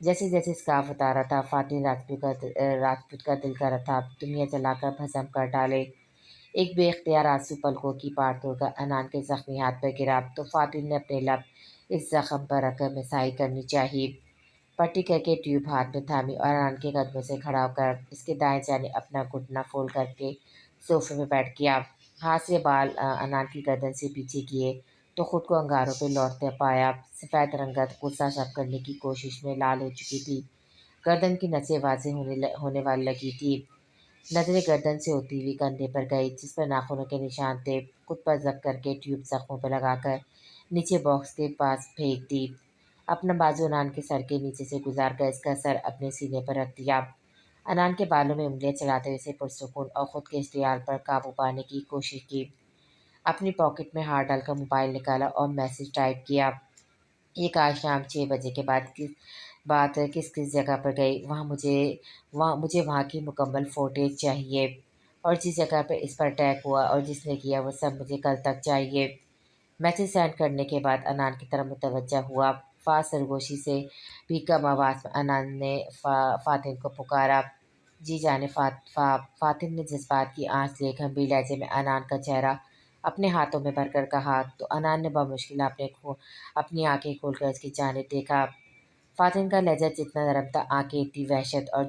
جیسے جیسے اسکارف اتارا تھا، فاتن راجپوت کا دل کر رہا تھا دنیا جلا کر بھسم کر ڈالے۔ ایک بے اختیار آنسو پلکوں کی پار توڑ کر انان کے زخمی ہاتھ پر گرا تو فاتن نے اپنے لب اس زخم پر رکھ کر مسائی کرنی چاہی۔ پٹی کر کے ٹیوب ہاتھ میں تھامی اور انان کے قدموں سے کھڑا ہو کر اس کے دائیں جانب اپنا گھٹنا فول کر کے صوفے میں بیٹھ گیا۔ ہاتھ سے بال انان کی گردن سے پیچھے کیے تو خود کو انگاروں پہ لوٹتے پایا۔ سفید رنگت غصہ ضبط کرنے کی کوشش میں لال ہو چکی تھی، گردن کی نسیں واضح ہونے والی لگی تھی۔ نظریں گردن سے ہوتی ہوئی کندھے پر گئی جس پر ناخنوں کے نشان تھے، خود پر ضبط کر کے ٹیوب زخموں پہ لگا کر نیچے باکس کے پاس پھینک دی۔ اپنا بازو انان کے سر کے نیچے سے گزار کر اس کا سر اپنے سینے پر رکھ دیا۔ انان کے بالوں میں انگلیاں چلاتے ہوئے اسے پرسکون اور خود کے اشتعال پر قابو پانے کی کوشش کی۔ اپنی پاکٹ میں ہاتھ ڈال کر موبائل نکالا اور میسج ٹائپ کیا۔ یہ آج شام 6 بجے کے بعد کس جگہ پر گئی، مجھے وہاں کی مکمل فوٹیج چاہیے، اور جس جگہ پر اس پر اٹیک ہوا اور جس نے کیا وہ سب مجھے کل تک چاہیے۔ میسج سینڈ کرنے کے بعد انان کی طرف متوجہ ہوا۔ فاس سرگوشی سے بھی کم آواز میں انان نے فاتن کو پکارا۔ جی جانے فاتن نے جذبات کی آنچ لیے گھمبیر لہجے میں انان کا چہرہ اپنے ہاتھوں میں بھر کر کہا تو انان نے بمشکل اپنی آنکھیں کھول کر اس کی جانب دیکھا۔ فاتن کا لہجہ جتنا نرم تھا، آنکھیں اتنی وحشت اور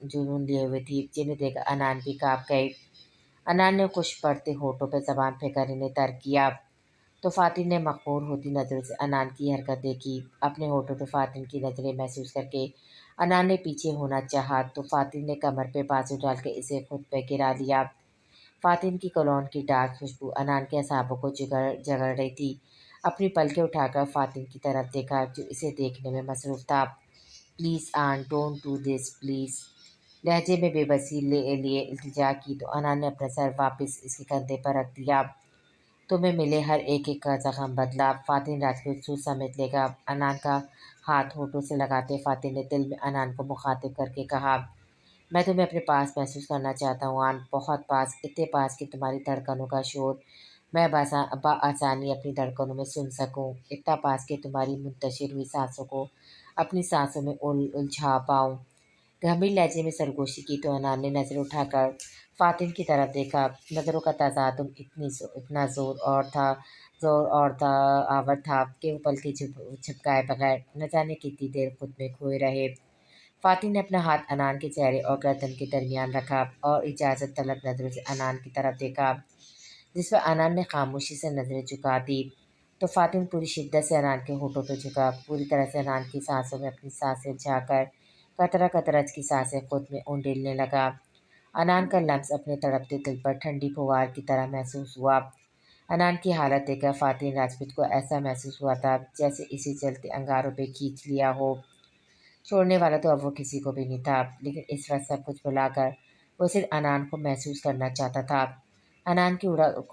جنون لیے ہوئے تھی جنہیں دیکھ کر انان بھی کانپ گئی۔ انان نے خشک پڑتے ہونٹوں پہ زبان پھینک کر انہیں ترک کیا تو فاتن نے مخمور ہوتی نظروں سے انان کی حرکت دیکھی۔ اپنے ہونٹوں پہ فاتن کی نظریں محسوس کر کے انان نے پیچھے ہونا چاہا تو فاتن نے کمر پہ بازو ڈال کے اسے خود پہ گرا لیا۔ فاتن کی کولون کی ڈارک خوشبو انان کے اعصابوں کو جگڑ رہی تھی۔ اپنی پلکیں اٹھا کر فاتن کی طرف دیکھا جو اسے دیکھنے میں مصروف تھا۔ Please on don't do this please, لہجے میں بے بسی لیے التجا کی تو انان نے اپنا سر واپس اس کے کندھے پر رکھ دیا۔ تمہیں ملے ہر ایک کا زخم بدلا، فاتن راجپوت سوچ سمجھ لے گا۔ انان کا ہاتھ ہونٹوں سے لگاتے فاتن نے دل میں انان کو مخاطب کر کے کہا، میں تمہیں اپنے پاس محسوس کرنا چاہتا ہوں آن، بہت پاس، اتنے پاس کہ تمہاری دھڑکنوں کا شور میں بآسانی اپنی دھڑکنوں میں سن سکوں، اتنا پاس کہ تمہاری منتشر ہوئی سانسوں کو اپنی سانسوں میں الجھا پاؤں۔ گھمبیر لہجے میں سرگوشی کی تو انان نے نظر اٹھا کر فاتن کی طرف دیکھا۔ نظروں کا تصادم اتنا زور اور آور تھا کہ وہ پلکیں جھپکائے بغیر نہ جانے کتنی دیر خود میں کھوئے رہے۔ فاتن نے اپنا ہاتھ انان کے چہرے اور گردن کے درمیان رکھا اور اجازت طلب نظروں سے انان کی طرف دیکھا، جس پر انان نے خاموشی سے نظریں جھکا دی تو فاتن پوری شدت سے انان کے ہونٹوں پہ جھکا، پوری طرح سے انان کی سانسوں میں اپنی سانسیں جھا کر قطرہ قطرہ اس کی سانسیں خود میں اونڈیلنے لگا۔ انان کا لمس اپنے تڑپتے دل پر ٹھنڈی پھوار کی طرح محسوس ہوا۔ انان کی حالت دیکھ کر فاتن راجپوت کو ایسا محسوس ہوا تھا جیسے اسے جلتے انگاروں پہ کھینچ لیا ہو۔ چھوڑنے والا تو اب وہ کسی کو بھی نہیں تھا، لیکن اس وقت سب کچھ بھلا کر وہ صرف انان کو محسوس کرنا چاہتا تھا۔ انان کی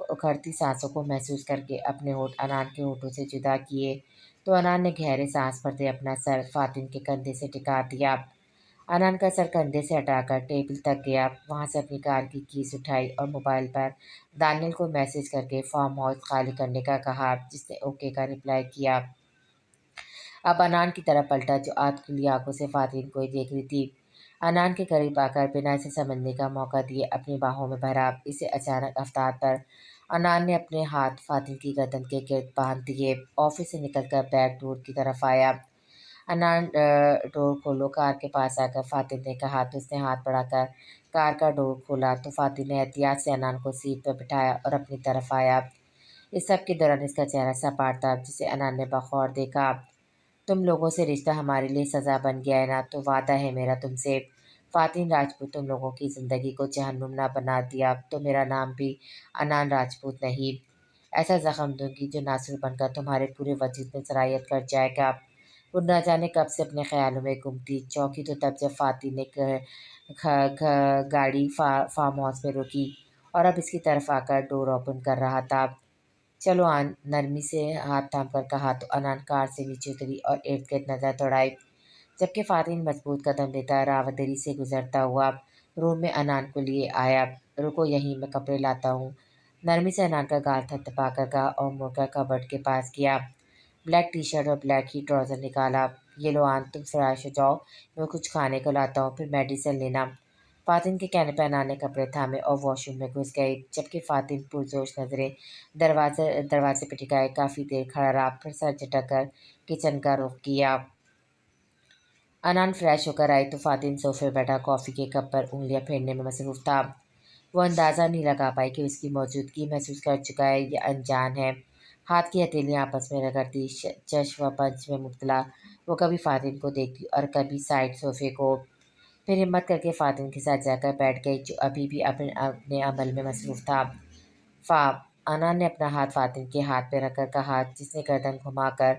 اکھڑتی سانسوں کو محسوس کر کے اپنے ہونٹ انان کے ہونٹوں سے جدا کیے تو انان نے گہرے سانس بھرتے اپنا سر فاتن کے کندھے سے ٹکا دیا۔ انان کا سر کندھے سے ہٹا کر ٹیبل تک گیا، وہاں سے اپنی کار کی کیز اٹھائی اور موبائل پر دانیل کو میسج کر کے فارم ہاؤس خالی کرنے کا کہا، جس نے اوکے کا رپلائی کیا۔ اب انان کی طرف پلٹا جو آنکھ کھلی آنکھوں سے فاتن کو ہی دیکھ رہی تھی۔ انان کے قریب آ کر بنا اسے سمجھنے کا موقع دیے اپنی باہوں میں بھرا۔ اسے اچانک افتاد پر انان نے اپنے ہاتھ فاتن کی گردن کے گرد باندھ دیے۔ آفس سے نکل کر بیک ڈور کی طرف آیا۔ انان ڈور کھولو، کار کے پاس آ کر فاتن نے کہا تو اس نے ہاتھ بڑھا کر کار کا ڈور کھولا تو فاتن نے احتیاط سے انان کو سیٹ پر بٹھایا اور اپنی طرف آیا۔ اس سب کے دوران اس کا چہرہ سپاٹ تھا جسے انان نے بغور دیکھا۔ تم لوگوں سے رشتہ ہمارے لیے سزا بن گیا ہے نا، تو وعدہ ہے میرا تم سے، فاتن راجپوت تم لوگوں کی زندگی کو جہنم نہ بنا دیا تو میرا نام بھی انان راجپوت نہیں۔ ایسا زخم دوں گی جو ناسور بن کر تمہارے پورے وجود میں سرایت کر جائے گا۔ وہ نہ جانے کب سے اپنے خیالوں میں گم تھی، چونکی تو تب جب فاتن نے گاڑی فارم ہاؤس میں روکی اور اب اس کی طرف آ کر ڈور اوپن کر رہا تھا۔ چلو آن، نرمی سے ہاتھ تھام کر کہا تو انان کار سے نیچے اتری اور ارد گرد نظر دوڑائی، جبکہ فاتن مضبوط قدم لیتا راودری سے گزرتا ہوا روم میں انان کو لیے آیا۔ رکو یہیں، میں کپڑے لاتا ہوں، نرمی سے انان کا گال تھپتھپا کر کہا اور مڑ کر کبرڈ کے پاس گیا۔ بلیک ٹی شرٹ اور بلیک ہی ٹراؤزر نکالا، یہ لو آن، تم فراش ہو جاؤ، میں کچھ کھانے کو لاتا ہوں، پھر میڈیسن لینا۔ فاتن کے کہنے پہ انان نے کپڑے تھامے اور واش روم میں گھس گئی، جبکہ فاتن پرجوش نظریں دروازے پہ ٹکائے کافی دیر کھڑا رہا، پھر سر جھٹک کر کچن کا رخ کیا۔ انان فریش ہو کر آئی تو فاتن صوفے بیٹھا کافی کے کپ پر انگلیاں پھیرنے میں مصروف تھا۔ وہ اندازہ نہیں لگا پائی کہ اس کی موجودگی محسوس کر چکا ہے یا انجان ہے۔ ہاتھ کی ہتھیلیاں آپس میں رگڑتی، چش و پنج میں مبتلا، وہ کبھی فاتن کو دیکھتی اور کبھی سائڈ صوفے کو، پھر ہمت کر کے فاتن کے ساتھ جا کر بیٹھ گئی جو ابھی بھی اپنے عمل میں مصروف تھا۔ فا انان نے اپنا ہاتھ فاتن کے ہاتھ پہ رکھ کر کہا، جس نے گردن گھما کر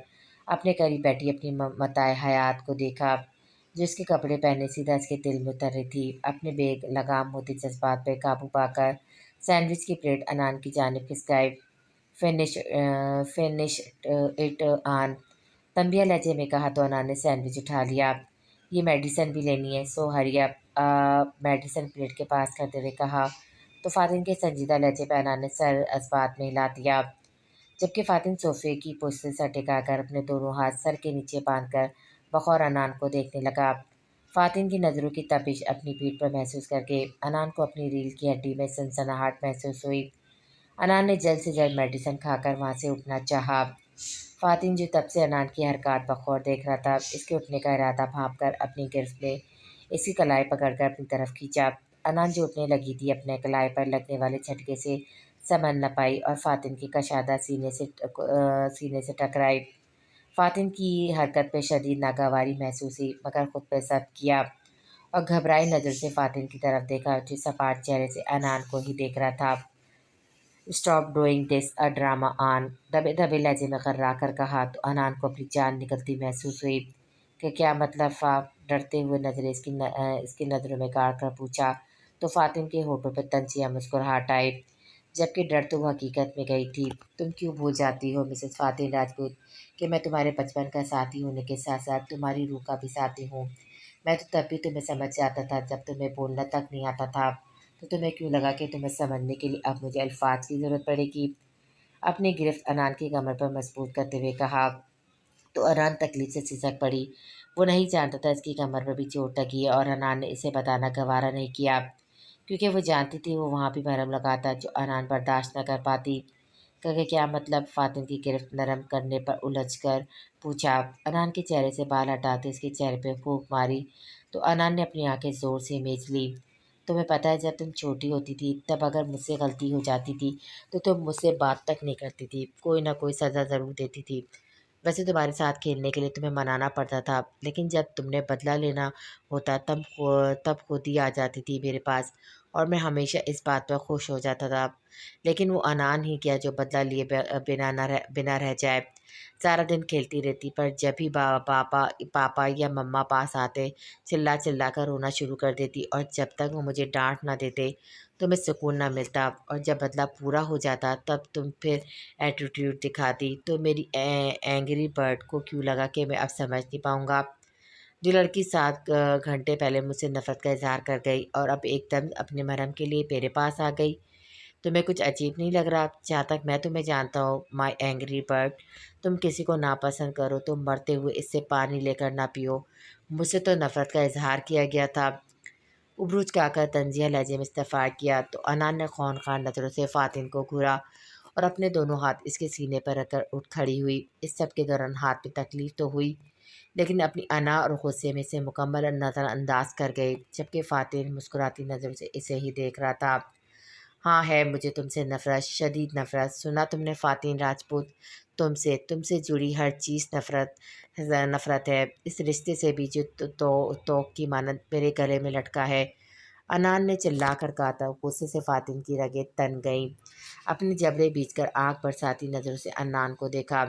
اپنے قریب بیٹھی اپنی متاع حیات کو دیکھا، جو اس کے کپڑے پہنے سیدھا اس کے دل میں اتر رہی تھی۔ اپنے بے لگام ہوتے جذبات پہ قابو پا کر سینڈوچ کی پلیٹ انان کی جانب کھسکائی۔ فنش اٹ آن، تنبیہ لہجے میں کہا تو انان نے سینڈوچ اٹھا لیا۔ یہ میڈیسن بھی لینی ہے، سو ہری اپ، میڈیسن پلیٹ کے پاس کرتے ہوئے کہا تو فاتن کے سنجیدہ لہجے پہ انان نے سر اثبات میں ہلا دیا، جبکہ فاتن صوفے کی پشت سے سر ٹکا کر اپنے دونوں ہاتھ سر کے نیچے باندھ کر بخور انان کو دیکھنے لگا۔ فاتن کی نظروں کی تپش اپنی پیٹھ پر محسوس کر کے انان کو اپنی ریڑھ کی ہڈی میں سنسناہٹ محسوس ہوئی۔ انان نے جلد سے جلد میڈیسن کھا کر وہاں سے اٹھنا چاہا۔ فاتن جو تب سے انان کی حرکات بغور دیکھ رہا تھا، اس کے اٹھنے کا ارادہ بھانپ کر اپنی گرفت میں اس کی کلائی پکڑ کر اپنی طرف کھینچا۔ انان جو اٹھنے لگی تھی اپنے کلائی پر لگنے والے جھٹکے سے سنبھل نہ پائی اور فاتن کے کشادہ سینے سے ٹکرائی۔ فاتن کی حرکت پہ شدید ناگواری محسوس ہوئی، مگر خود پہ ضبط کیا اور گھبرائی نظر سے فاتن کی طرف دیکھا جو سپاٹ چہرے سے انان کو ہی دیکھ رہا تھا۔ Stop doing this a drama on, دبے دبے لہجے میں غرا کر کہا تو انان کو اپنی جان نکلتی محسوس ہوئی کہ کیا مطلب فا، ڈرتے ہوئے نظریں اس کی نظروں میں گاڑ کر پوچھا تو فاتن کے ہونٹوں پہ طنزیہ مسکراہٹ آئی، جبکہ ڈر تو وہ حقیقت میں گئی تھی۔ تم کیوں بھول جاتی ہو مسز فاتن راجپوت کہ میں تمہارے بچپن کا ساتھی ہونے کے ساتھ ساتھ تمہاری روح کا بھی ساتھی ہوں؟ میں تو تب بھی تمہیں سمجھ جاتا تھا جب تمہیں بولنا تک نہیں آتا تھا، تو تمہیں کیوں لگا کہ تمہیں سمجھنے کے لیے اب مجھے الفاظ کی ضرورت پڑے گی؟ اپنی گرفت انان کی کمر پر مضبوط کرتے ہوئے کہا تو انان تکلیف سے سسک پڑی۔ وہ نہیں جانتا تھا اس کی کمر پر بھی چوٹ لگی ہے اور انان نے اسے بتانا گوارا نہیں کیا، کیونکہ وہ جانتی تھی وہ وہاں بھی مرہم لگاتا جو انان برداشت نہ کر پاتی۔ کہ کیا مطلب؟ فاتن کی گرفت نرم کرنے پر الجھ کر پوچھا۔ انان کے چہرے سے بال ہٹاتے اس کے چہرے پہ پھونک ماری تو انان نے اپنی آنکھیں زور سے میچ لی۔ تمہیں پتہ ہے جب تم چھوٹی ہوتی تھی تب اگر مجھ سے غلطی ہو جاتی تھی تو تم مجھ سے بات تک نہیں کرتی تھی، کوئی نہ کوئی سزا ضرور دیتی تھی۔ ویسے تمہارے ساتھ کھیلنے کے لیے تمہیں منانا پڑتا تھا، لیکن جب تم نے بدلہ لینا ہوتا تب خود ہی آ جاتی تھی میرے پاس اور میں ہمیشہ اس بات پر خوش ہو جاتا تھا۔ لیکن وہ انان ہی کیا جو بدلہ لیے بنا رہ جائے، سارا دن کھیلتی رہتی، پر جب بھی پاپا یا مما پاس آتے چلا چلا کر رونا شروع کر دیتی اور جب تک وہ مجھے ڈانٹ نہ دیتے تمہیں سکون نہ ملتا، اور جب بدلہ پورا ہو جاتا تب تم پھر ایٹیٹیوڈ دکھاتی۔ تو میری اینگری برڈ کو کیوں لگا کہ میں اب سمجھ نہیں پاؤں گا؟ جو لڑکی 7 گھنٹے پہلے مجھ سے نفرت کا اظہار کر گئی اور اب ایک دم اپنے مرہم کے لیے میرے پاس آ گئی، تمہیں کچھ عجیب نہیں لگ رہا؟ جہاں تک میں تمہیں جانتا ہوں مائی اینگری برڈ، تم کسی کو ناپسند کرو تو مرتے ہوئے اس سے پانی لے کر نہ پیو۔ مجھ سے تو نفرت کا اظہار کیا گیا تھا۔ ابروج کا کر طنزیہ لہجے میں استفسار کیا تو انان نے خونخوار نظروں سے فاتن کو گھورا اور اپنے دونوں ہاتھ اس کے سینے پر رکھ کر اٹھ کھڑی ہوئی۔ اس سب کے دوران ہاتھ میں تکلیف تو ہوئی، لیکن اپنی انا اور غصے میں سے مکمل نظر انداز کر گئی، جبکہ فاتن مسکراتی نظروں سے اسے ہی دیکھ رہا تھا۔ ہاں ہے مجھے تم سے نفرت، شدید نفرت۔ سنا تم نے فاتن راجپوت، تم سے جڑی ہر چیز نفرت ہے، اس رشتے سے بھی جو توق کی مانند میرے گلے میں لٹکا ہے۔ انان نے چلا کر کہا تو غصے سے فاتن کی رگیں تن گئیں۔ اپنے جبڑے بیچ کر آنکھ برساتی نظروں سے انان کو دیکھا۔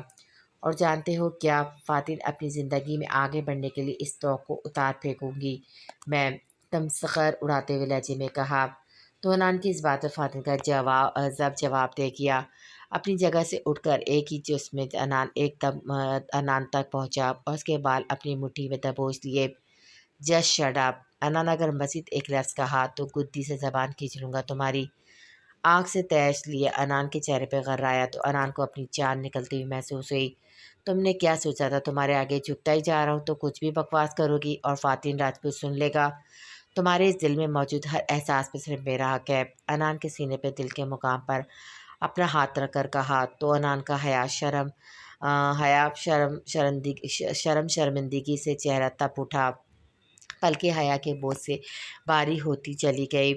اور جانتے ہو کیا فاتن، اپنی زندگی میں آگے بڑھنے کے لیے اس توق کو اتار پھینکوں گی میں، تمسخر اڑاتے ہوئے لہجے میں کہا تو انان کی اس بات پر فاتن کا جواب دے گیا۔ اپنی جگہ سے اٹھ کر ایک ہی جس میں ایک دم انان تک پہنچا اور اس کے بال اپنی مٹھی میں دبوچ لیے۔ جسٹ شٹ اپ، انان، اگر مزید ایک لفظ کہا تو گدی سے زبان کھینچ لوں گا تمہاری۔ آنکھ سے تیش لیے انان کے چہرے پہ غر آیا تو انان کو اپنی جان نکلتی ہوئی محسوس ہوئی۔ تم نے کیا سوچا تھا تمہارے آگے جھکتا ہی جا رہا ہوں تو کچھ بھی بکواس کرو گی اور فاتن راجپوت سن لے گا؟ تمہارے اس دل میں موجود ہر احساس پہ صرف میرا حق ہے۔ انان کے سینے پہ دل کے مقام پر اپنا ہاتھ رکھ کر کہا تو انان کا شرم شرمندگی سے چہرہ تپ اٹھا، پلکیں حیا کے بوجھ سے باری ہوتی چلی گئی۔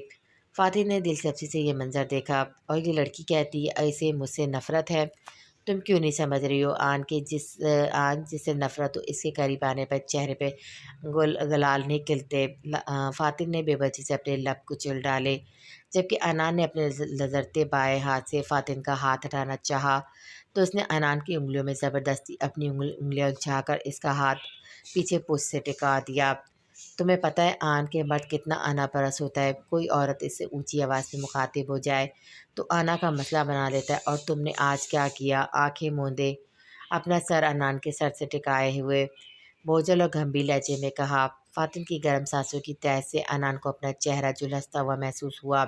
فاتح نے دلچسپی سے یہ منظر دیکھا۔ اور یہ لڑکی کہتی ہے ایسے مجھ سے نفرت ہے؟ تم کیوں نہیں سمجھ رہی ہو؟ آن جس سے نفرت ہو اس کے قریب آنے پر چہرے پہ گلال نہیں کھلتے۔ فاتح نے بے وجہ سے اپنے لب کچل ڈالے، جبکہ انان نے اپنے لذرتے بائیں ہاتھ سے فاتن کا ہاتھ ہٹانا چاہا تو اس نے انان کی انگلیوں میں زبردستی اپنی انگلیاں الجھا کر اس کا ہاتھ پیچھے پشت سے ٹکا دیا۔ تمہیں پتہ ہے آن کے مرد کتنا آنا پرس ہوتا ہے؟ کوئی عورت اس سے اونچی آواز میں مخاطب ہو جائے تو آنا کا مسئلہ بنا لیتا ہے، اور تم نے آج کیا کیا؟ آنکھیں موندے اپنا سر انان کے سر سے ٹکائے ہوئے بوجھل اور گھمبیر لہجے میں کہا۔ فاتن کی گرم سانسوں کی تہز سے انان کو اپنا چہرہ جھلستا ہوا محسوس ہوا۔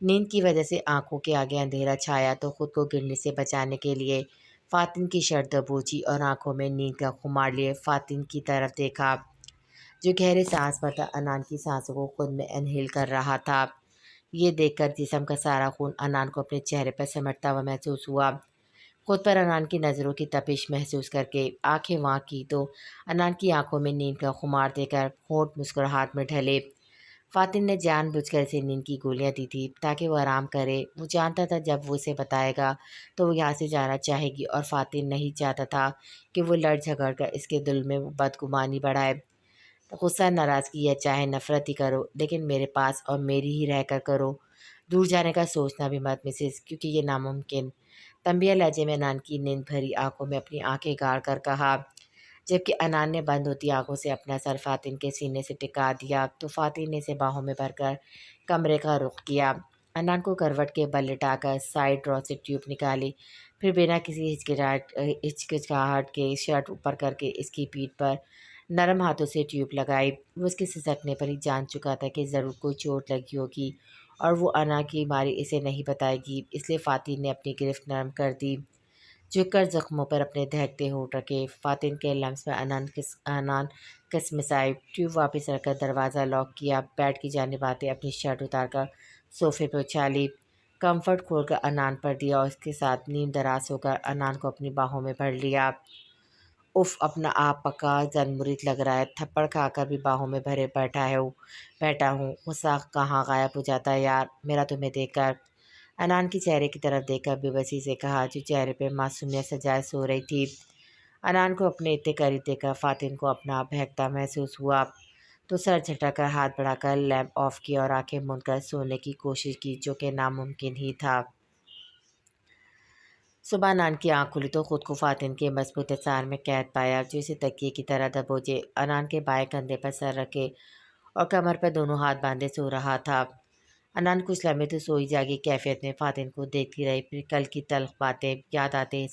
نیند کی وجہ سے آنکھوں کے آگے اندھیرا چھایا تو خود کو گرنے سے بچانے کے لیے فاتن کی شرط دبوچی اور آنکھوں میں نیند کا خمار لیے فاتن کی طرف دیکھا، جو گہرے سانس پر تھا۔ انان کی سانسوں کو خود میں انہیل کر رہا تھا۔ یہ دیکھ کر جسم کا سارا خون انان کو اپنے چہرے پر سمٹتا ہوا محسوس ہوا۔ خود پر انان کی نظروں کی تپش محسوس کر کے آنکھیں واں کی تو انان کی آنکھوں میں نیند کا خمار دے کر ہونٹ مسکراہٹ میں ڈھلے۔ فاتن نے جان بوجھ کر اسے نیند کی گولیاں دی تھی تاکہ وہ آرام کرے۔ وہ جانتا تھا جب وہ اسے بتائے گا تو وہ یہاں سے جانا چاہے گی، اور فاتن نہیں چاہتا تھا کہ وہ لڑ جھگڑ کر اس کے دل میں بدگمانی بڑھائے۔ غصہ، ناراضگی یا چاہے نفرت ہی کرو، لیکن میرے پاس اور میری ہی رہ کر کرو۔ دور جانے کا سوچنا بھی مت مسز، کیونکہ یہ ناممکن۔ تنبیہ لہجے میں انان کی نیند بھری آنکھوں میں اپنی آنکھیں گاڑ کر کہا، جبکہ انان نے بند ہوتی آنکھوں سے اپنا سر فاتن کے سینے سے ٹکا دیا تو فاتن نے اسے باہوں میں بھر کر کمرے کا رخ کیا۔ انان کو کروٹ کے بل لٹا کر سائڈ ڈرا سے ٹیوب نکالی، پھر بنا کسی ہچکچاہٹ کے شرٹ اوپر کر کے اس کی پیٹھ پر نرم ہاتھوں سے ٹیوب لگائی۔ وہ اس کے سسکنے پر ہی جان چکا تھا کہ ضرور کوئی چوٹ لگی ہوگی اور وہ انا کی ماری اسے نہیں بتائے گی، اس لیے فاتن نے اپنی گرفت نرم کر دی، جھک کر زخموں پر اپنے دہکتے ہونٹ رکھے۔ فاتن کے لمس میں انان کسمسائی، ٹیوب واپس رکھ کر دروازہ لاک کیا، بیڈ کی جانب آتے اپنی شرٹ اتار کر صوفے پہ اچھالی، کمفرٹ کھول کر انان پر دیا اور اس کے ساتھ نیم دراز ہو کر انان کو اپنی باہوں میں بھر لیا۔ اف، اپنا آپ پکا زن مرید لگ رہا ہے، تھپڑ کھا کر بھی باہوں میں بھرے بیٹھا ہوں۔ غصہ کہاں غائب ہو جاتا ہے یار میرا تمہیں دیکھ کر؟ انان کے چہرے کی طرف دیکھ کر بے بسی سے کہا، جو چہرے پہ معصومیت سجائے سو رہی تھی۔ انان کو اپنے اتنے قریب دیکھ کر فاتن کو اپنا بہکتا محسوس ہوا تو سر جھٹک کر ہاتھ بڑھا کر لیمپ آف کیا اور آنکھیں موند کر سونے کی کوشش کی، جو کہ ناممکن ہی تھا۔ صبح انان کی آنکھ کھلی تو خود کو فاتن کے مضبوط احسان میں قید پایا، جو اسے تکیے کی طرح دبوچے انان کے بائیں کندھے پر سر رکھے اور کمر پر دونوں ہاتھ باندھے سو رہا تھا۔ انان کچھ لمحے تو سوئی جاگی کیفیت میں فاتن کو دیکھتی رہی، پھر کل کی تلخ باتیں یاد آتے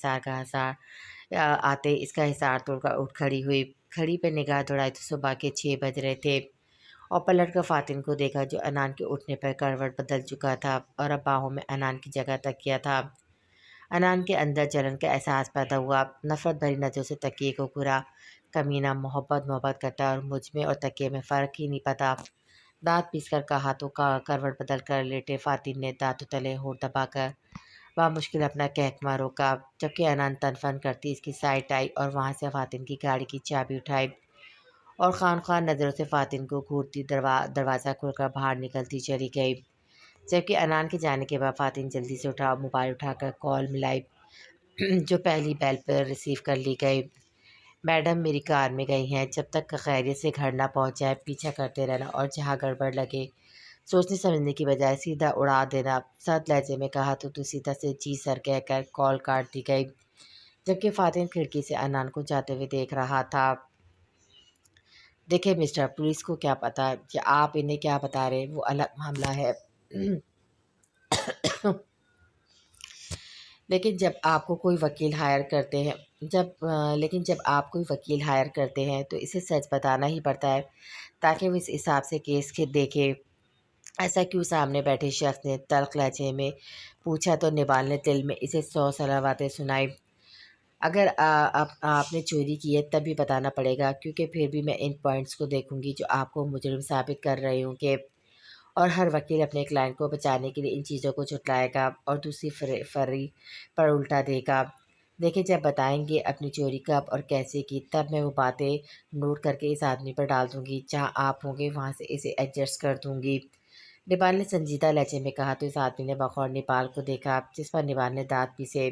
اس کا حصار توڑ کر اٹھ کھڑی ہوئی۔ گھڑی پہ نگاہ دوڑائی تو صبح کے 6 بج رہے تھے، اور پلٹ کر فاتن کو دیکھا جو انان کے اٹھنے پر کروٹ بدل چکا تھا اور اب باہوں میں انان کی جگہ تکیہ تھا۔ انان کے اندر جلن کا احساس پیدا ہوا، نفرت بھری نظروں سے تکیے کو گھورا۔ کمینہ محبت کرتا ہے اور مجھ میں اور تکیے میں فرق ہی نہیں پتا۔ دانت پیس کر کہا تو کروٹ بدل کر لیٹے فاتن نے دانتوں تلے ہونٹ دبا کر بامشکل اپنا کہکما روکا، جبکہ انان تن فن کرتی اس کی سائٹ آئی اور وہاں سے فاتن کی گاڑی کی چابی اٹھائی اور خواہ نظروں سے فاتن کو گھورتی دروازہ کھول کر باہر نکلتی چلی گئی، جبکہ انان کے جانے کے بعد فاتن جلدی سے موبائل اٹھا کر کال ملائی، جو پہلی بیل پر ریسیو کر لی گئی۔ میڈم میری کار میں گئی ہیں، جب تک خیریت سے گھر نہ پہنچ جائے پیچھا کرتے رہنا اور جہاں گڑبڑ لگے سوچنے سمجھنے کی بجائے سیدھا اڑا دینا، سرد لہجے میں کہا تو سیدھا سے جی سر کہہ کر کال کاٹ دی گئی، جبکہ فاتن کھڑکی سے انان کو جاتے ہوئے دیکھ رہا تھا۔ دیکھیں مسٹر، پولیس کو کیا پتا کہ آپ انہیں کیا بتا رہے، وہ الگ معاملہ ہے، لیکن جب آپ کوئی وکیل ہائر کرتے ہیں تو اسے سچ بتانا ہی پڑتا ہے تاکہ وہ اس حساب سے کیس دیکھے ایسا کیوں؟ سامنے بیٹھے شخص نے تلخ لہجے میں پوچھا تو نبال نے دل میں اسے 100 صلواتیں سنائی۔ اگر آپ نے چوری کی ہے تب بھی بتانا پڑے گا، کیونکہ پھر بھی میں ان پوائنٹس کو دیکھوں گی جو آپ کو مجرم ثابت کر رہی ہوں کہ، اور ہر وکیل اپنے کلائنٹ کو بچانے کے لیے ان چیزوں کو جھٹلائے گا اور دوسری فری پر الٹا دے گا۔ دیکھیں، جب بتائیں گے اپنی چوری کب اور کیسے کی، تب میں وہ باتیں نوٹ کر کے اس آدمی پر ڈال دوں گی، جہاں آپ ہوں گے وہاں سے اسے ایڈجسٹ کر دوں گی۔ نبال نے سنجیدہ لہجے میں کہا تو اس آدمی نے بغور نبال کو دیکھا، جس پر نبال نے دانت پیسے۔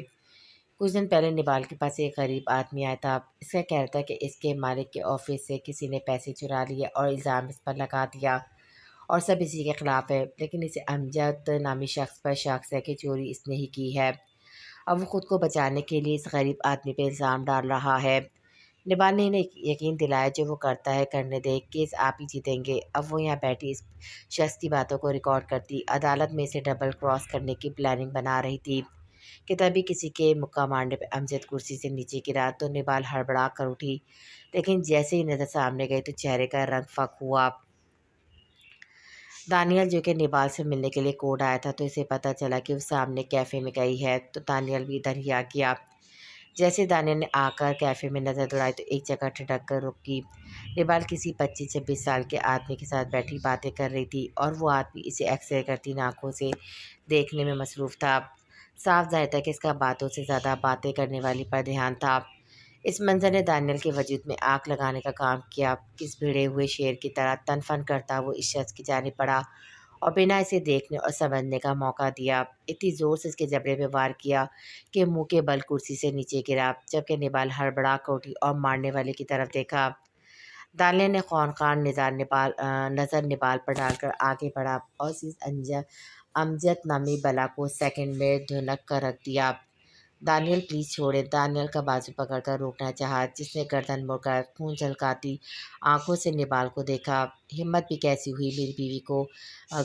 کچھ دن پہلے نبال کے پاس ایک غریب آدمی آیا تھا۔ اس کا کہنا تھا کہ اس کے مالک کے آفس سے کسی نے پیسے چرا لیے اور الزام اس پر لگا دیا اور سب اسی کے خلاف ہے، لیکن اسے امجد نامی شخص پر شک ہے کہ چوری اس نے ہی کی ہے۔ اب وہ خود کو بچانے کے لیے اس غریب آدمی پہ الزام ڈال رہا ہے۔ نبال نے انہیں یقین دلایا جو وہ کرتا ہے کرنے دے، کیس آپ ہی جیتیں گے۔ اب وہ یہاں بیٹھی اس شخص کی باتوں کو ریکارڈ کرتی، عدالت میں اسے ڈبل کراس کرنے کی پلاننگ بنا رہی تھی کہ تبھی کسی کے مکہ مارنے پہ امجد کرسی سے نیچے گرا تو نبال ہڑبڑا کر اٹھی، لیکن جیسے ہی نظر سامنے گئی تو چہرے کا رنگ فک ہوا۔ دانیال، جو کہ نبال سے ملنے کے لیے کوڈ آیا تھا، تو اسے پتہ چلا کہ وہ سامنے کیفے میں گئی ہے، تو دانیال بھی ادھر ہی آ گیا۔ جیسے دانیال نے آ کر کیفے میں نظر دوڑائی تو ایک جگہ ٹھٹک کر رکی۔ نبال کسی 25-26 سال کے آدمی کے ساتھ بیٹھی باتیں کر رہی تھی اور وہ آدمی اسے ایکس رے کرتی آنکھوں سے دیکھنے میں مصروف تھا۔ صاف ظاہر تھا کہ اس کا باتوں سے زیادہ باتیں کرنے والی پر دھیان تھا۔ اس منظر نے دانیال کے وجود میں آگ لگانے کا کام کیا۔ کس بھیڑے ہوئے شیر کی طرح تن فن کرتا وہ اس شخص کی جانب بڑھا اور بنا اسے دیکھنے اور سمجھنے کا موقع دیا، اتنی زور سے اس کے جبڑے پہ وار کیا کہ منہ کے بل کرسی سے نیچے گرا، جبکہ نبال ہڑبڑا کر اٹھی اور مارنے والے کی طرف دیکھا۔ دانیال نے خونخوار نظر نبال پر ڈال کر آگے بڑھا اور اس امجد نامی بلا کو سیکنڈ میں دھنک کر رکھ دیا۔ دانیال، پلیز چھوڑے۔ دانیال کا بازو پکڑ کر روکنا چاہا، جس نے گردن موڑ کر خون جھلکاتی آنکھوں سے نبال کو دیکھا۔ ہمت بھی کیسی ہوئی میری بیوی کو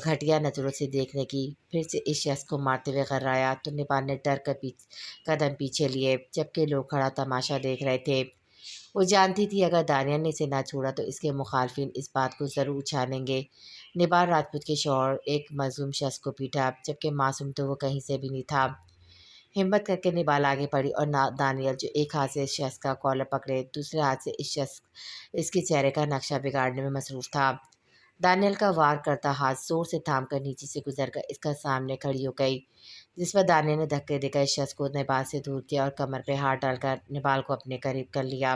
گھٹیا نظروں سے دیکھنے کی؟ پھر سے اس شخص کو مارتے ہوئے غرایا تو نبال نے ڈر کر قدم پیچھے لیے، جبکہ لوگ کھڑا تماشا دیکھ رہے تھے۔ وہ جانتی تھی اگر دانیال نے اسے نہ چھوڑا تو اس کے مخالفین اس بات کو ضرور اچھالیں گے۔ نبال راجپوت کے شوہر ایک مظلوم شخص کو پیٹا، جبکہ معصوم تو وہ کہیں سے بھی نہیں تھا۔ ہمت کر کے نبال آگے بڑھی اور دانیال، جو ایک ہاتھ سے اس شخص کا کالر پکڑے دوسرے ہاتھ سے اس کے چہرے کا نقشہ بگاڑنے میں مصروف تھا۔ دانیال کا وار کرتا ہاتھ زور سے تھام کر نیچے سے گزر کر اس کا سامنے کھڑی ہو گئی، جس پر دانیال نے دھکے دے کر اس شخص کو نبال سے دور کیا اور کمر پہ ہاتھ ڈال کر نبال کو اپنے قریب کر لیا۔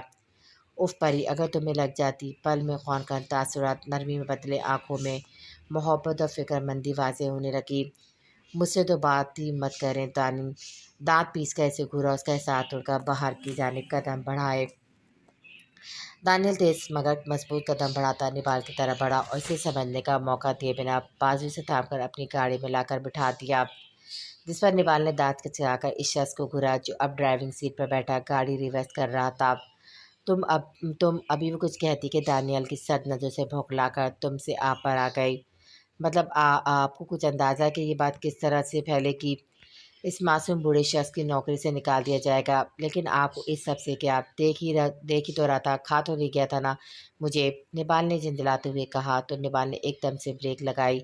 اف پری، اگر تمہیں لگ جاتی۔ پل میں خونخوار تاثرات نرمی میں بدلے، آنکھوں میں محبت اور فکر مندی واضح ہونے لگی۔ مجھ سے تو بات ہی مت کریں دانی۔ دانت پیس کر اسے گھورا، اس کا ساتھ توڑ کر باہر کی جانب قدم بڑھائے۔ دانیال تیز مگر مضبوط قدم بڑھاتا نبال کی طرف بڑھا اور اسے سمجھنے کا موقع دیے بنا بازو سے تھام کر اپنی گاڑی میں لا کر بٹھا دیا، جس پر نبال نے دانت کچلا کر اس شخص کو گھورا جو اب ڈرائیونگ سیٹ پر بیٹھا گاڑی ریورس کر رہا تھا۔ تم ابھی وہ کچھ کہتی کہ دانیال کی سد نظروں سے بھوکلا کر تم سے آپ پر آ گئی؟ مطلب آپ کو کچھ اندازہ ہے کہ یہ بات کس طرح سے پھیلے گی؟ اس معصوم بوڑھے شخص کی نوکری سے نکال دیا جائے گا، لیکن آپ کو اس سب سے کیا؟ دیکھ ہی تو رہا تھا، کھا تو نہیں گیا تھا نا مجھے؟ نبال نے جھنجھلاتے ہوئے کہا تو نبال نے ایک دم سے بریک لگائی،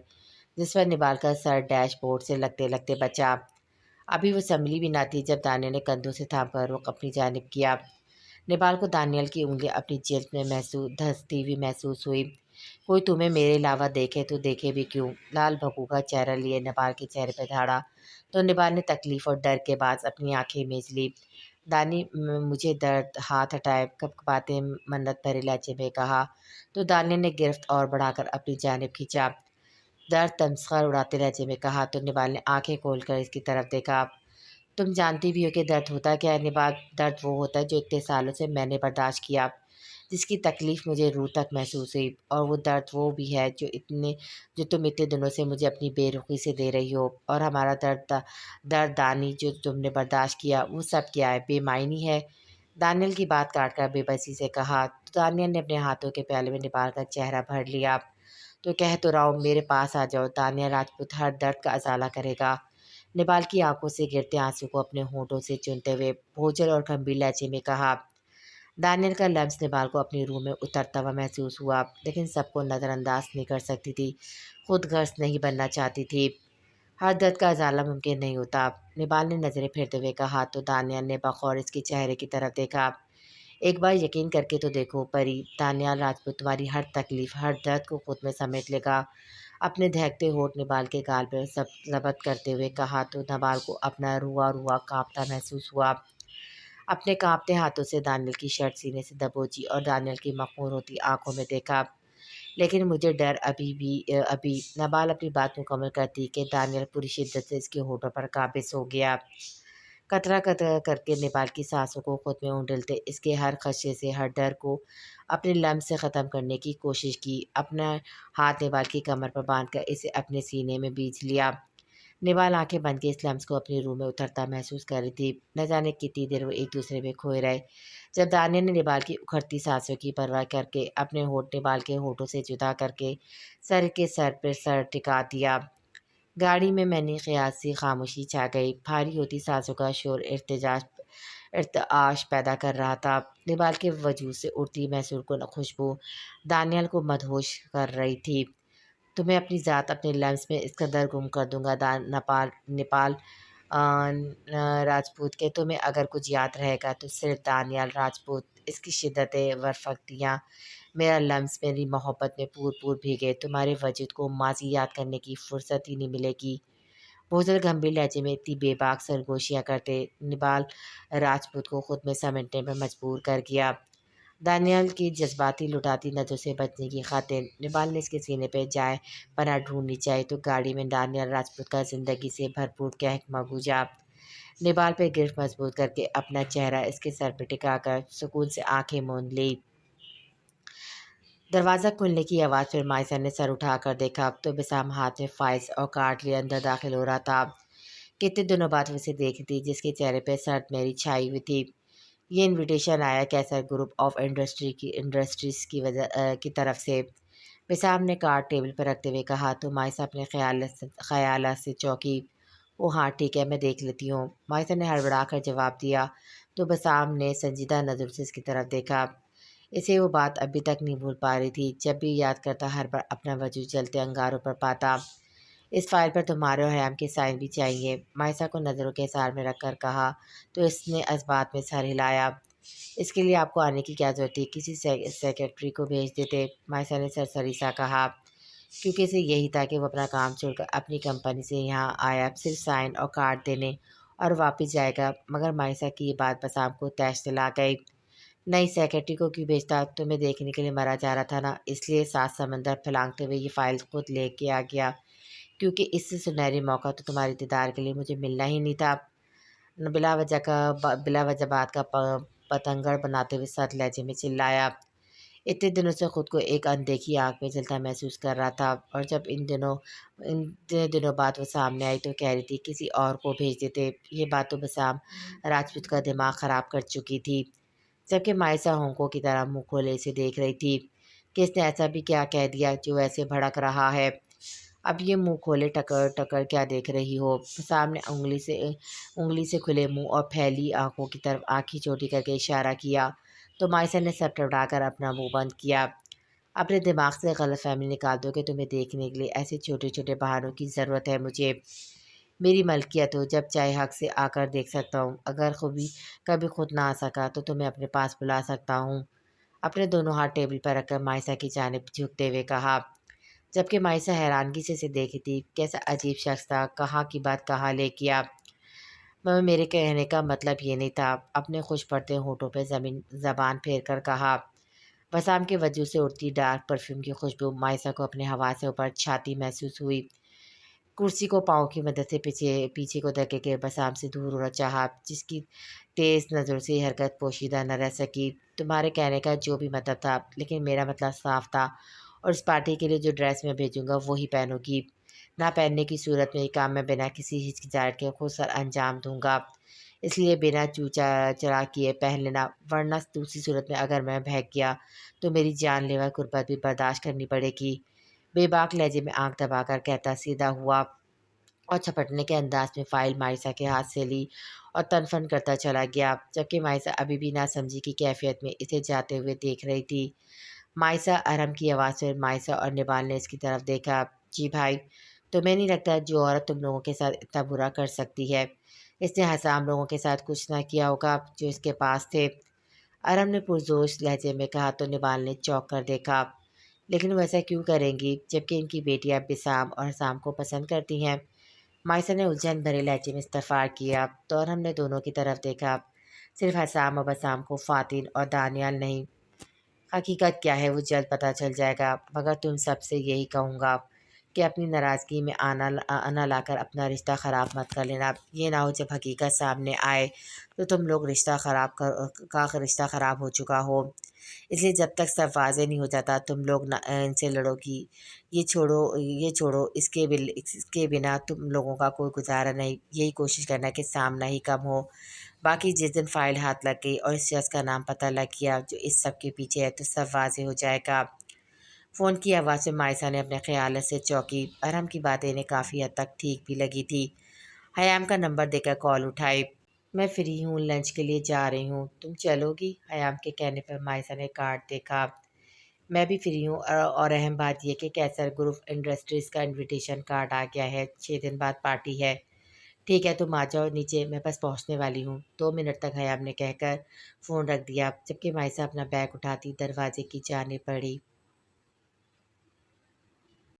جس پر نبال کا سر ڈیش بورڈ سے لگتے لگتے بچا۔ ابھی وہ سنبھلی بھی نہ تھی جب دانیال نے کندھوں سے تھام کر رخ اپنی جانب کیا۔ نبال کو دانیال کی انگلیاں اپنی جلد میں دھنستی ہوئی محسوس ہوئی۔ کوئی تمہیں میرے علاوہ دیکھے تو دیکھے بھی کیوں؟ لال بھگو کا چہرہ لیے نبال کے چہرے پہ دھاڑا تو نبال نے تکلیف اور ڈر کے بعد اپنی آنکھیں میچ لی۔ دانی، مجھے درد، ہاتھ ہٹائے، کپکپاتے منت بھرے لہجے میں کہا تو دانیال نے گرفت اور بڑھا کر اپنی جانب کھینچا۔ درد، تمسخر اڑاتے لہجے میں کہا تو نبال نے آنکھیں کھول کر اس کی طرف دیکھا۔ تم جانتی بھی ہو کہ درد ہوتا کیا ہے نبال؟ درد وہ ہوتا ہے جو اتنے سالوں سے میں نے برداشت کیا، جس کی تکلیف مجھے روح تک محسوس ہوئی، اور وہ درد وہ بھی ہے جو تم اتنے دنوں سے مجھے اپنی بے رخی سے دے رہی ہو، اور ہمارا درد دانی جو تم نے برداشت کیا وہ سب کیا ہے؟ بے معنی ہے۔ دانیال کی بات کاٹ کر بے بسی سے کہا تو دانیال نے اپنے ہاتھوں کے پیالے میں نبال کا چہرہ بھر لیا تو کہہ تو رہا ہوں، میرے پاس آ جاؤ۔ دانیال راجپوت ہر درد کا ازالہ کرے گا۔ نبال کی آنکھوں سے گرتے آنسو کو اپنے ہونٹوں سے چنتے ہوئے بھوجل اور گھمبیر لہجے میں کہا۔ دانیل کا لمس نبال کو اپنی روح میں اترتا ہوا محسوس ہوا، لیکن سب کو نظر انداز نہیں کر سکتی تھی، خود غرض نہیں بننا چاہتی تھی۔ ہر درد کا ازالہ ممکن نہیں ہوتا۔ نبال نے نظریں پھیرتے ہوئے کہا تو دانیال نے بغور اس کے چہرے کی طرف دیکھا۔ ایک بار یقین کر کے تو دیکھو پری، دانیال راجپوت تمہاری ہر تکلیف، ہر درد کو خود میں سمیٹ لے گا۔ اپنے دہکتے ہونٹ نبال کے گال پہ ضبط کرتے ہوئے کہا تو نبال کو اپنا روا روا کانپتا محسوس ہوا۔ اپنے کانپتے ہاتھوں سے دانیال کی شرٹ سینے سے دبوچی اور دانیال کی مخمور ہوتی آنکھوں میں دیکھا۔ لیکن مجھے ڈر ابھی نبال اپنی بات مکمل کرتی کہ دانیال پوری شدت سے اس کے ہونٹوں پر قابض ہو گیا۔ قطرہ قطرہ کر کے نبال کی سانسوں کو خود میں اونڈلتے اس کے ہر خدشے سے، ہر ڈر کو اپنے لمس سے ختم کرنے کی کوشش کی۔ اپنا ہاتھ نبال کی کمر پر باندھ کر اسے اپنے سینے میں بیچ لیا۔ نبال آنکھیں بند کے اس لمس کو اپنی روح میں اترتا محسوس کر رہی تھی۔ نہ جانے کتنی دیر وہ ایک دوسرے میں کھوئے رہے، جب دانیال نے نبال کی اکھڑتی سانسوں کی پرواہ کر کے اپنے ہونٹ نبال کے ہونٹوں سے جدا کر کے سر کے سر پر سر ٹکا دیا۔ گاڑی میں نے خیال سی خاموشی چھا گئی، بھاری ہوتی سانسوں کا شور ارتعاش پیدا کر رہا تھا۔ نبال کے وجود سے اڑتی محصور کن خوشبو دانیال کو مدہوش کر رہی تھی۔ تمہیں اپنی ذات اپنے لمس میں اس قدر گم کر دوں گا نپال راجپوت کہ تمہیں اگر کچھ یاد رہے گا تو صرف دانیال راجپوت۔ اس کی شدت ورفقتیاں، میرا لمس میری محبت میں پور بھیگے، تمہارے وجود کو ماضی یاد کرنے کی فرصت ہی نہیں ملے گی۔ بوجھل گمبھیر لہجے میں اتنی بے باک سرگوشیاں کرتے نبال راجپوت کو خود میں سمٹنے پر مجبور کر گیا۔ دانیال کی جذباتی لٹاتی نظروں سے بچنے کی خاطر نبال نے اس کے سینے پہ جائے پناہ ڈھونڈنی چاہی تو گاڑی میں دانیال راجپوت کا زندگی سے بھرپور کہکما گونجا۔ نبال پہ گرفت مضبوط کر کے اپنا چہرہ اس کے سر پہ ٹکا کر سکون سے آنکھیں موند لی۔ دروازہ کھلنے کی آواز پھر مائسہ نے سر اٹھا کر دیکھا تو بسام ہاتھ میں فائز اور کارڈ لیے اندر داخل ہو رہا تھا۔ کتنے دنوں بعد اسے دیکھی تھی جس کے چہرے پہ سرد میری چھائی ہوئی تھی۔ یہ انویٹیشن آیا کیسر گروپ آف انڈسٹریز کی طرف سے، بسام نے کارڈ ٹیبل پر رکھتے ہوئے کہا تو مائسہ اپنے خیالات سے چونکی۔ وہ ہاں ٹھیک ہے، میں دیکھ لیتی ہوں، مائسہ نے ہڑبڑا کر جواب دیا تو بسام نے سنجیدہ نظر سے اس کی طرف دیکھا۔ اسے وہ بات ابھی تک نہیں بھول پا رہی تھی، جب بھی یاد کرتا ہر بار اپنا وجود جلتے انگاروں پر پاتا۔ اس فائل پر تمہارے اور حیام کے سائن بھی چاہیے، مائسہ کو نظروں کے اظہار میں رکھ کر کہا تو اس نے اس بات میں سر ہلایا۔ اس کے لیے آپ کو آنے کی کیا ضرورت تھی، کسی سیکرٹری کو بھیج دیتے، مائسہ نے سرسری سا کہا، کیونکہ اسے یہی تھا کہ وہ اپنا کام چھوڑ کر اپنی کمپنی سے یہاں آیا صرف سائن اور کارڈ دینے اور واپس جائے گا۔ مگر مائسہ کی یہ بات بسام کو تیش دلا گئی۔ نہیں، سیکرٹری کو کیوں بھیجتا، تمہیں دیکھنے کے لیے مرا جا رہا تھا نا، اس لیے سات سمندر پھلانگتے ہوئے یہ فائل خود لے کے آ گیا، کیونکہ اس سے سنہری موقع تو تمہاری دیدار کے لیے مجھے ملنا ہی نہیں تھا۔ بلا وجہ بات کا پتنگڑ بناتے ہوئے سخت لہجے میں چلایا۔ اتنے دنوں سے خود کو ایک اندیکھی آگ میں جلتا محسوس کر رہا تھا، اور جب ان دنوں بعد وہ سامنے آئی تو کہہ رہی تھی کسی اور کو بھیج دیتے۔ یہ بات تو بسام راجپوت کا دماغ خراب کر چکی تھی، جبکہ مائسہ ہونکوں کی طرح منہ کھولے اسے دیکھ رہی تھی کہ اس نے ایسا بھی کیا کہہ دیا جو ایسے بھڑک رہا ہے۔ اب یہ منہ کھولے ٹکر کیا دیکھ رہی ہو؟ بسام نے انگلی سے کھلے منہ اور پھیلی آنکھوں کی طرف آنکھیں چھوٹی کر کے اشارہ کیا تو مائسہ نے سر ٹڑا کر اپنا منہ بند کیا۔ اپنے دماغ سے غلط فہمی نکال دو کہ تمہیں دیکھنے کے لیے ایسے چھوٹے چھوٹے بہانوں کی ضرورت ہے مجھے۔ میری ملکیت ہو، جب چاہے حق سے آ کر دیکھ سکتا ہوں، اگر کبھی خود نہ آ سکا تو تمہیں اپنے پاس بلا سکتا ہوں۔ اپنے دونوں ہاتھ ٹیبل پر رکھ کر مائسہ کی جانب جھکتے ہوئے کہا، جبکہ مائسہ حیرانگی سے اسے دیکھی تھی، کیسا عجیب شخص تھا، کہاں کی بات کہاں لے کیا۔ میرے کہنے کا مطلب یہ نہیں تھا، اپنے خوش پڑتے ہونٹوں پہ زبان پھیر کر کہا۔ بسام کے وجود سے اڑتی ڈارک پرفیوم کی خوشبو مائسہ کو اپنے ہوا سے اوپر چھاتی محسوس ہوئی۔ کرسی کو پاؤں کی مدد سے پیچھے کو دھکے کے بسام سے دور ہونا چاہا، جس کی تیز نظروں سے یہ حرکت پوشیدہ نہ رہ سکی۔ تمہارے کہنے کا جو بھی مطلب تھا، لیکن میرا مطلب صاف تھا، اور اس پارٹی کے لیے جو ڈریس میں بھیجوں گا وہی پہنو گی۔ نہ پہننے کی صورت میں یہ کام میں بنا کسی ہچکچاہٹ کے خود سر انجام دوں گا، اس لیے بنا چرا کیے پہن لینا، ورنہ دوسری صورت میں اگر میں بہک گیا تو میری جان لیوا غربت بھی برداشت کرنی پڑے گی۔ بے باک لہجے میں آنکھ دبا کر کہتا سیدھا ہوا اور چھپٹنے کے انداز میں فائل مائسا کے ہاتھ سے لی اور تنفن کرتا چلا گیا، جبکہ مائسا ابھی بھی نہ سمجھی کی کیفیت میں اسے جاتے ہوئے دیکھ رہی تھی۔ مائسا، ارم کی آواز سے مائسا اور نبال نے اس کی طرف دیکھا۔ جی بھائی، تمہیں نہیں لگتا جو عورت تم لوگوں کے ساتھ اتنا برا کر سکتی ہے، اس نے حسام لوگوں کے ساتھ کچھ نہ کیا ہوگا جو اس کے پاس تھے؟ ارم نے پرجوش لہجے میں کہا تو نبال نے چونک کر دیکھا۔ لیکن وہ ایسا کیوں کریں گی جبکہ ان کی بیٹیاں بسام اور حسام کو پسند کرتی ہیں؟ مائسا نے الجھن بھرے لہجے میں استفار کیا تو ارم نے دونوں کی طرف دیکھا۔ صرف حسام اور بسام کو فاتن اور دانیال نہیں، حقیقت کیا ہے وہ جلد پتہ چل جائے گا، مگر تم سب سے یہی کہوں گا کہ اپنی ناراضگی میں آنا لا کر اپنا رشتہ خراب مت کر لینا۔ یہ نہ ہو جب حقیقت سامنے آئے تو تم لوگ کا رشتہ خراب ہو چکا ہو۔ اس لیے جب تک سب واضح نہیں ہو جاتا تم لوگ ان سے لڑو گی۔ یہ چھوڑو اس کے بنا تم لوگوں کا کوئی گزارا نہیں۔ یہی کوشش کرنا کہ سامنا ہی کم ہو۔ باقی جس دن فائل ہاتھ لگ گئی اور اس شخص کا نام پتہ لگ گیا جو اس سب کے پیچھے ہے تو سب واضح ہو جائے گا۔ فون کی آواز سے مائسا نے اپنے خیالات سے چونکی۔ ارم کی باتیں انہیں کافی حد تک ٹھیک بھی لگی تھی۔ حیام کا نمبر دے کر کال اٹھائی۔ میں فری ہوں، لنچ کے لیے جا رہی ہوں، تم چلو گی؟ حیام کے کہنے پر مائسا نے کارڈ دیکھا۔ میں بھی فری ہوں، اور اہم بات یہ کہ کیسر گروپ انڈسٹریز کا انویٹیشن کارڈ آ گیا ہے، 6 دن بعد پارٹی ہے۔ ٹھیک ہے تم آ جاؤ نیچے، میں بس پہنچنے والی ہوں۔ 2 منٹ تک حیام نے کہہ کر فون رکھ دیا، جبکہ مائسا اپنا بیگ اٹھاتی دروازے کی جانب بڑھی۔